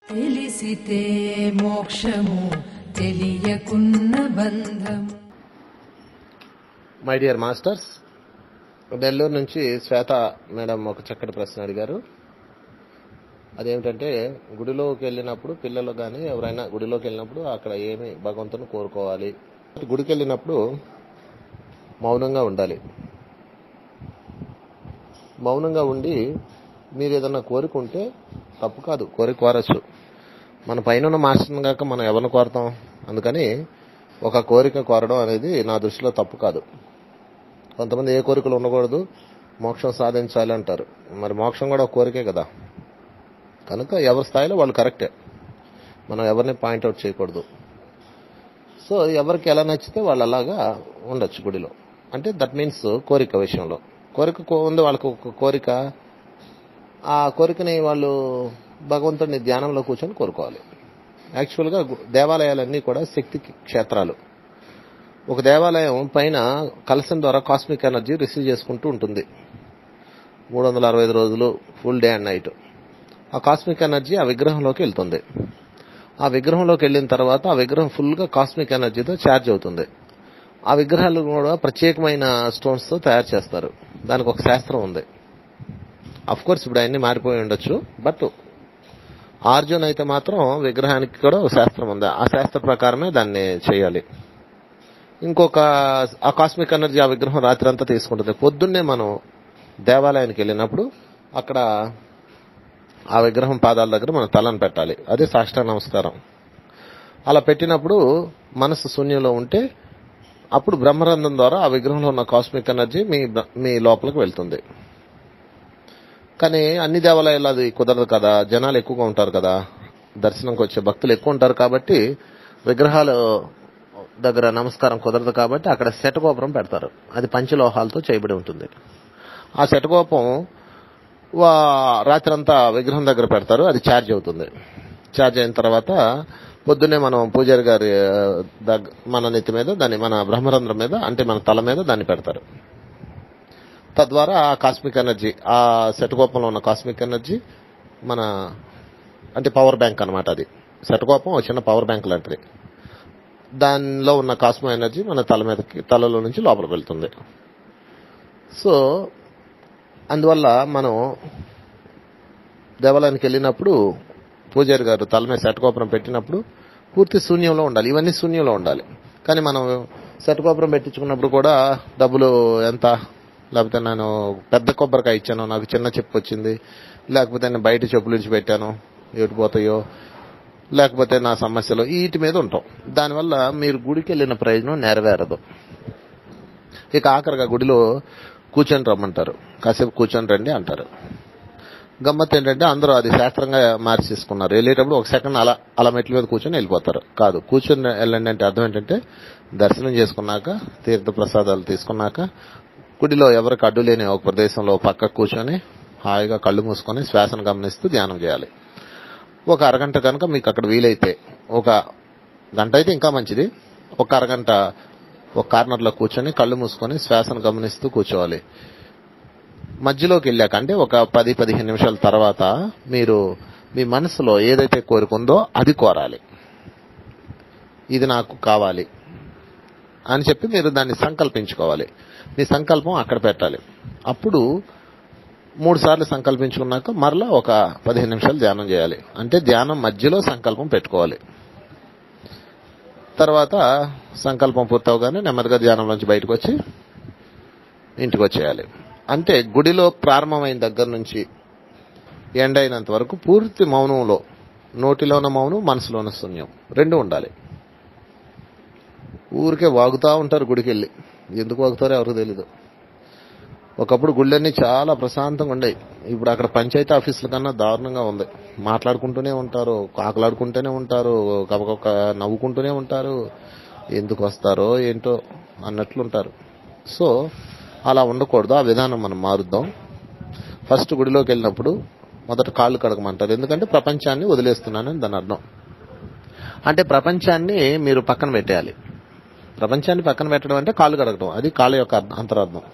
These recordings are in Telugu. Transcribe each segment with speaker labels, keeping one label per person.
Speaker 1: తెలిసితే మోక్షము తెలియకున్న బంధము.
Speaker 2: మై డియర్ మాస్టర్స్, నెల్లూరు నుంచి శ్వేత మేడం ఒక చక్కటి ప్రశ్న అడిగారు. అదేమిటంటే, గుడిలోకి వెళ్ళినప్పుడు పిల్లలు కానీ ఎవరైనా గుడిలోకి వెళ్ళినప్పుడు అక్కడ ఏమి భగవంతుని కోరుకోవాలి. గుడికి వెళ్ళినప్పుడు మౌనంగా ఉండాలి. మౌనంగా ఉండి మీరు ఏదన్నా కోరుకుంటే తప్పు కాదు, కోరచ్చు. మన పైన ఉన్న మాస్టర్ని కాక మనం ఎవరిని కోరతాం? అందుకని ఒక కోరిక కోరడం అనేది నా దృష్టిలో తప్పు కాదు. కొంతమంది ఏ కోరికలు ఉండకూడదు, మోక్షం సాధించాలి అంటారు. మరి మోక్షం కూడా ఒక కోరికే కదా. కనుక ఎవరి స్థాయిలో వాళ్ళు కరెక్టే, మనం ఎవరిని పాయింట్అవుట్ చేయకూడదు. సో ఎవరికి ఎలా నచ్చితే వాళ్ళు అలాగా ఉండొచ్చు గుడిలో. అంటే దట్ మీన్స్ కోరిక విషయంలో కోరిక ఉంది వాళ్ళకు ఒక కోరిక, ఆ కోరికని వాళ్ళు భగవంతుడిని ధ్యానంలో కూర్చొని కోరుకోవాలి. యాక్చువల్గా దేవాలయాలన్నీ కూడా శక్తి క్షేత్రాలు. ఒక దేవాలయం పైన కలశం ద్వారా కాస్మిక్ ఎనర్జీ రిసీవ్ చేసుకుంటూ ఉంటుంది 365 రోజులు, ఫుల్ డే అండ్ నైట్. ఆ కాస్మిక్ ఎనర్జీ ఆ విగ్రహంలోకి వెళ్తుంది. ఆ విగ్రహంలోకి వెళ్ళిన తర్వాత ఆ విగ్రహం ఫుల్గా కాస్మిక్ ఎనర్జీతో ఛార్జ్ అవుతుంది. ఆ విగ్రహాలు కూడా ప్రత్యేకమైన స్టోన్స్తో తయారు చేస్తారు. దానికి ఒక శాస్త్రం ఉంది. అఫ్ కోర్స్ ఇప్పుడు అవన్నీ మారిపోయి ఉండొచ్చు, బట్ అర్జున్ అయితే మాత్రం విగ్రహానికి కూడా ఒక శాస్త్రం ఉంది. ఆ శాస్త్ర ప్రకారమే దాన్ని చేయాలి. ఇంకొక ఆ కాస్మిక్ ఎనర్జీ ఆ విగ్రహం రాత్రి అంతా తీసుకుంటుంది. పొద్దున్నే మనం దేవాలయానికి వెళ్ళినప్పుడు అక్కడ ఆ విగ్రహం పాదాల దగ్గర మనం తలను పెట్టాలి. అదే సాష్టాంగ నమస్కారం. అలా పెట్టినప్పుడు మనసు శూన్యంలో ఉంటే అప్పుడు బ్రహ్మరంధ్రం ద్వారా ఆ విగ్రహంలో ఉన్న కాస్మిక్ ఎనర్జీ మీ లోపలికి వెళ్తుంది. కానీ అన్ని దేవాలయాలు అది కుదరదు కదా, జనాలు ఎక్కువగా ఉంటారు కదా, దర్శనంకి వచ్చే భక్తులు ఎక్కువ ఉంటారు కాబట్టి విగ్రహాలు దగ్గర నమస్కారం కుదరదు కాబట్టి అక్కడ శటగోపురం పెడతారు. అది పంచలోహాలతో చేయబడి ఉంటుంది. ఆ శటగోపం రాత్రంతా విగ్రహం దగ్గర పెడతారు. అది ఛార్జ్ అవుతుంది. ఛార్జ్ అయిన తర్వాత పొద్దున్నే మనం పూజారి గారి మన నెత్తి మీద దాన్ని, మన బ్రహ్మరంధ్రం మీద, అంటే మన తల మీద దాన్ని పెడతారు. తద్వారా ఆ కాస్మిక్ ఎనర్జీ, ఆ శటగోపంలో ఉన్న కాస్మిక్ ఎనర్జీ మన అంటే పవర్ బ్యాంక్ అనమాట. అది శటగోపం ఒక చిన్న పవర్ బ్యాంక్ లాంటిది. దానిలో ఉన్న కాస్మిక్ ఎనర్జీ మన తలలో నుంచి లోపలికి వెళ్తుంది. సో అందువల్ల మనం దేవాలయానికి వెళ్ళినప్పుడు పూజారి గారు తల మీద శటగోపురం పెట్టినప్పుడు పూర్తి శూన్యంలో ఉండాలి. ఇవన్నీ శూన్యంలో ఉండాలి. కానీ మనం శటగోపురం పెట్టించుకున్నప్పుడు కూడా డబ్బులు ఎంత, లేకపోతే నేను పెద్ద కొబ్బరికాయ ఇచ్చాను, నాకు చిన్న చెప్పు వచ్చింది, లేకపోతే నేను బయట చెప్పులు ఇచ్చి పెట్టాను, ఏడిపోతాయో, లేకపోతే నా సమస్యలు, వీటి మీద ఉంటాం. దానివల్ల మీరు గుడికి వెళ్ళిన ప్రయోజనం నెరవేరదు. ఇక ఆఖరిగా గుడిలో కూర్చొని రమ్మంటారు, కాసేపు కూర్చొని రండి అంటారు. గమ్మత్ ఏంటంటే అందరూ అది శాస్త్రంగా మార్చేసుకున్నారు. వెళ్ళేటప్పుడు ఒక సెకండ్ అలా మెట్ల మీద కూర్చొని వెళ్ళిపోతారు. కాదు, కూర్చొని వెళ్ళండి అంటే అర్థం ఏంటంటే దర్శనం చేసుకున్నాక, తీర్థ ప్రసాదాలు తీసుకున్నాక, గుడిలో ఎవరికి అడ్డు లేని ఒక ప్రదేశంలో పక్కకు కూర్చొని హాయిగా కళ్ళు మూసుకొని శ్వాసను గమనిస్తూ ధ్యానం చేయాలి. ఒక అరగంట కనుక మీకు అక్కడ వీలైతే, ఒక గంట అయితే ఇంకా మంచిది, ఒక అరగంట ఒక కార్నర్లో కూర్చొని కళ్ళు మూసుకొని శ్వాసను గమనిస్తూ కూర్చోవాలి. మధ్యలోకి వెళ్ళాక, అంటే ఒక 10-15 నిమిషాల తర్వాత మీరు మీ మనసులో ఏదైతే కోరుకుందో అది కోరాలి. ఇది నాకు కావాలి అని చెప్పి మీరు దాన్ని సంకల్పించుకోవాలి. మీ సంకల్పం అక్కడ పెట్టాలి. అప్పుడు 3 సార్లు సంకల్పించుకున్నాక మరలా ఒక 15 నిమిషాలు ధ్యానం చేయాలి. అంటే ధ్యానం మధ్యలో సంకల్పం పెట్టుకోవాలి. తర్వాత సంకల్పం పూర్తవగానే నెమ్మదిగా ధ్యానంలోంచి బయటకు వచ్చి ఇంటికి వచ్చేయాలి. అంటే గుడిలో ప్రారంభమైన దగ్గర నుంచి ఎండ్ అయినంత వరకు పూర్తి మౌనంలో, నోటిలో ఉన్న మౌనం, మనసులో ఉన్న శూన్యం రెండు ఉండాలి. ఊరికే వాగుతూ ఉంటారు గుడికి వెళ్ళి. ఎందుకు వాగుతారో ఎవరికి తెలీదు. ఒకప్పుడు గుళ్ళన్నీ చాలా ప్రశాంతంగా ఉండేవి. ఇప్పుడు అక్కడ పంచాయతీ ఆఫీసుల కన్నా దారుణంగా ఉంది. మాట్లాడుకుంటూనే ఉంటారు, కాకలాడుకుంటూనే ఉంటారు, కబక నవ్వుకుంటూనే ఉంటారు. ఎందుకు వస్తారో ఏంటో అన్నట్లుంటారు. సో అలా ఉండకూడదు. ఆ విధానం మనం మారుద్దాం. ఫస్ట్ గుడిలోకి వెళ్ళినప్పుడు మొదట కాళ్ళు కడగమంటారు. ఎందుకంటే ప్రపంచాన్ని వదిలేస్తున్నానని దాని అర్థం. అంటే ప్రపంచాన్ని మీరు పక్కన పెట్టేయాలి. ప్రపంచాన్ని పక్కన పెట్టడం అంటే కాళ్ళు కడగడం, అది కాళ్ళ యొక్క అంతరార్థం.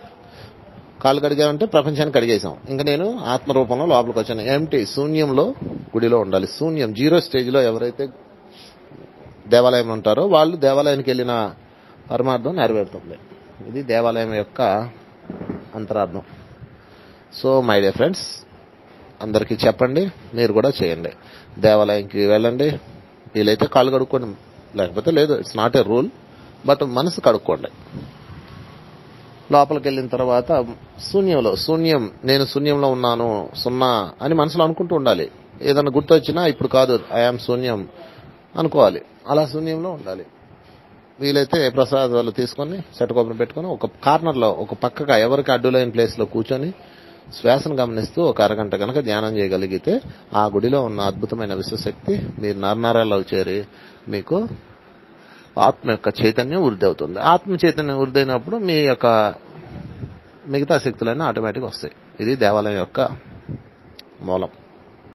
Speaker 2: కాళ్ళు కడిగామంటే ప్రపంచాన్ని కడిగేసాం. ఇంకా నేను ఆత్మరూపంలో లోపలికి వచ్చాను. ఏమిటి? శూన్యంలో గుడిలో ఉండాలి. శూన్యం, 0 స్టేజ్లో ఎవరైతే దేవాలయం ఉంటారో వాళ్ళు దేవాలయానికి వెళ్ళిన పరమార్థం నెరవేరుతుంది. ఇది దేవాలయం యొక్క అంతరార్థం. సో మై డియర్ ఫ్రెండ్స్, అందరికీ చెప్పండి, మీరు కూడా చేయండి. దేవాలయంకి వెళ్ళండి, వీలైతే కాళ్ళు కడుక్కోండి, లేకపోతే లేదు, it's not a rule, but మనసు కడుక్కోండి. లోపలికి వెళ్ళిన తర్వాత శూన్యం, నేను శూన్యంలో ఉన్నాను, సున్నా అని మనసులో అనుకుంటూ ఉండాలి. ఏదైనా గుర్తు వచ్చినా ఇప్పుడు కాదు, ఐఆమ్ శూన్యం అనుకోవాలి. అలా శూన్యంలో ఉండాలి. వీలైతే ప్రసాదాలు తీసుకొని చెట్టుకొబ్బరి పెట్టుకొని ఒక కార్నర్లో, ఒక పక్కగా ఎవరికి అడ్డులేని ప్లేస్లో కూర్చొని శ్వాసను గమనిస్తూ ఒక అరగంట కనుక ధ్యానం చేయగలిగితే ఆ గుడిలో ఉన్న అద్భుతమైన విశ్వశక్తి మీరు నరనరాల్లో చేరి మీకు ఆత్మ యొక్క చైతన్యం వృద్ధి అవుతుంది. ఆత్మ చైతన్యం వృద్ధి అయినప్పుడు మీ యొక్క మిగతా శక్తులన్నీ ఆటోమేటిక్గా వస్తాయి. ఇది దేవాలయం యొక్క మూలం.